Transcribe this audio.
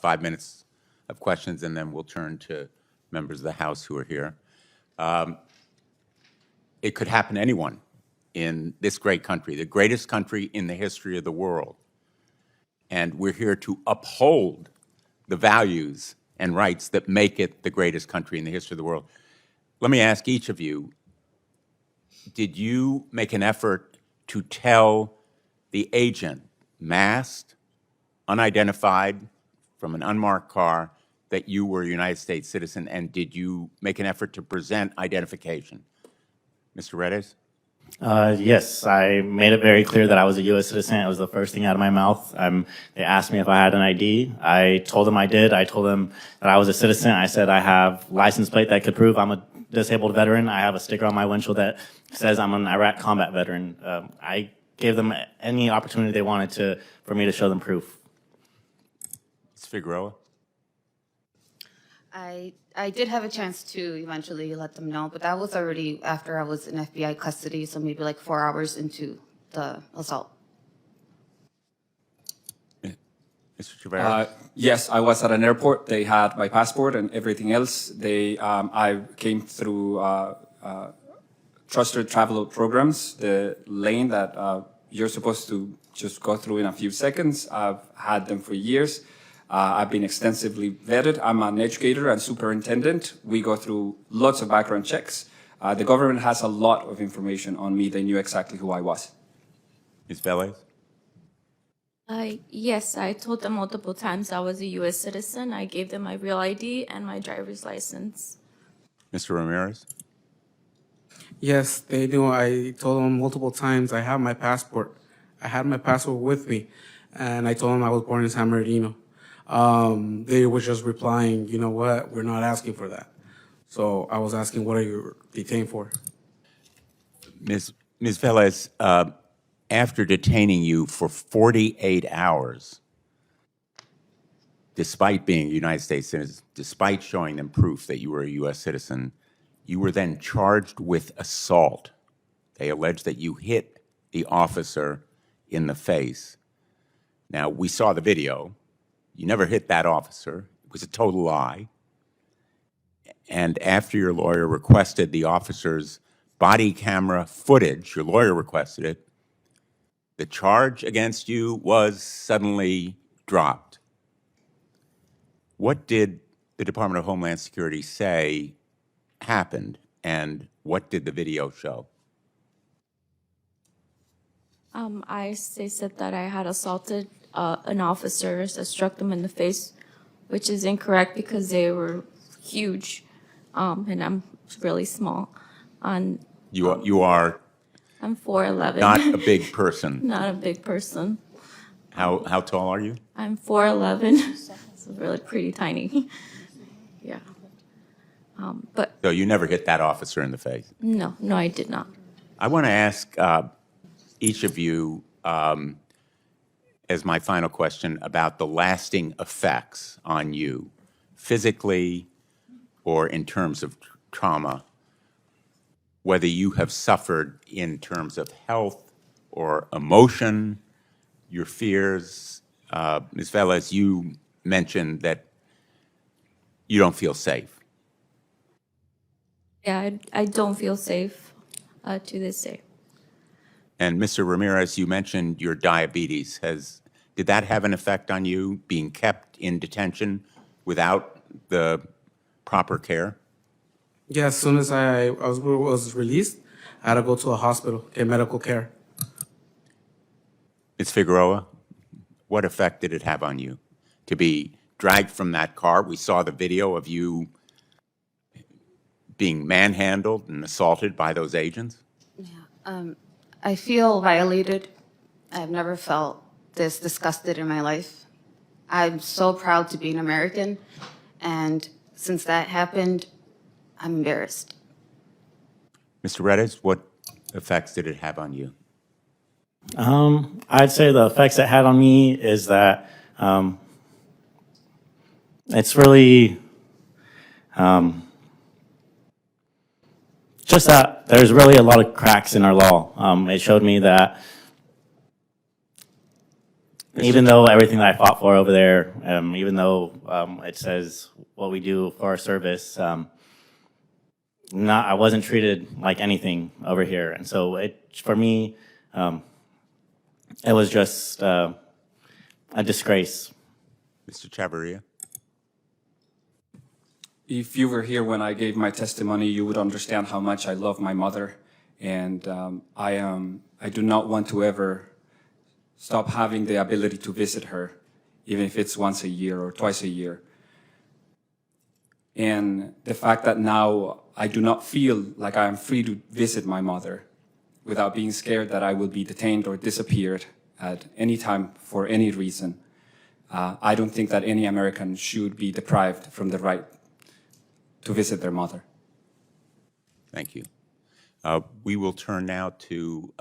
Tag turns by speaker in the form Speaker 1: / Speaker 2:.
Speaker 1: 5 minutes of questions, and then we'll turn to members of the House who are here. It could happen to anyone in this great country, the greatest country in the history of the world. And we're here to uphold the values and rights that make it the greatest country in the history of the world. Let me ask each of you, did you make an effort to tell the agent, masked, unidentified, from an unmarked car, that you were a United States citizen, and did you make an effort to present identification? Mr. Redes?
Speaker 2: Yes, I made it very clear that I was a U.S. citizen. It was the first thing out of my mouth. They asked me if I had an ID. I told them I did. I told them that I was a citizen. I said I have license plate that could prove I'm a disabled veteran. I have a sticker on my windshield that says I'm an Iraq combat veteran. I gave them any opportunity they wanted for me to show them proof.
Speaker 1: Ms. Figueroa?
Speaker 3: I did have a chance to eventually let them know, but that was already after I was in FBI custody, so maybe like 4 hours into the assault.
Speaker 1: Mr. Chavera?
Speaker 4: Yes, I was at an airport. They had my passport and everything else. I came through trusted travel programs, the lane that you're supposed to just go through in a few seconds. I've had them for years. I've been extensively vetted. I'm an educator and superintendent. We go through lots of background checks. The government has a lot of information on me. They knew exactly who I was.
Speaker 1: Ms. Velez?
Speaker 5: Yes, I told them multiple times I was a U.S. citizen. I gave them my real ID and my driver's license.
Speaker 1: Mr. Ramirez?
Speaker 6: Yes, they do. I told them multiple times I have my passport. I had my passport with me, and I told them I was born in San Bernardino. They were just replying, you know what, we're not asking for that. So I was asking, what are you detained for?
Speaker 1: Ms. Velez, after detaining you for 48 hours, despite being a United States citizen, despite showing them proof that you were a U.S. citizen, you were then charged with assault. They allege that you hit the officer in the face. Now, we saw the video. You never hit that officer. It was a total lie. And after your lawyer requested the officer's body camera footage, your lawyer requested it, the charge against you was suddenly dropped. What did the Department of Homeland Security say happened, and what did the video show?
Speaker 5: They said that I had assaulted an officer that struck them in the face, which is incorrect because they were huge, and I'm really small.
Speaker 1: You are
Speaker 5: I'm 4'11".
Speaker 1: not a big person.
Speaker 5: Not a big person.
Speaker 1: How tall are you?
Speaker 5: I'm 4'11". It's really pretty tiny. Yeah. But
Speaker 1: So you never hit that officer in the face?
Speaker 5: no, I did not.
Speaker 1: I want to ask each of you, as my final question, about the lasting effects on you, physically or in terms of trauma, whether you have suffered in terms of health or emotion, your fears. Ms. Velez, you mentioned that you don't feel safe.
Speaker 5: Yeah, I don't feel safe to this day.
Speaker 1: And Mr. Ramirez, you mentioned your diabetes. Did that have an effect on you, being kept in detention without the proper care?
Speaker 6: Yeah, as soon as I was released, I had to go to a hospital, get medical care.
Speaker 1: Ms. Figueroa, what effect did it have on you to be dragged from that car? We saw the video of you being manhandled and assaulted by those agents.
Speaker 3: I feel violated. I've never felt this disgusted in my life. I'm so proud to be an American, and since that happened, I'm embarrassed.
Speaker 1: Mr. Redes, what effects did it have on you?
Speaker 2: I'd say the effects it had on me is that it's really just that there's really a lot of cracks in our law. It showed me that Even though everything that I fought for over there, even though it says what we do for our service, I wasn't treated like anything over here. And so for me, it was just a disgrace.
Speaker 1: Mr. Chavarria?
Speaker 4: If you were here when I gave my testimony, you would understand how much I love my mother, and I do not want to ever stop having the ability to visit her, even if it's once a year or twice a year. And the fact that now I do not feel like I am free to visit my mother without being scared that I will be detained or disappeared at any time for any reason, I don't think that any American should be deprived from the right to visit their mother.
Speaker 1: Thank you. We will turn now to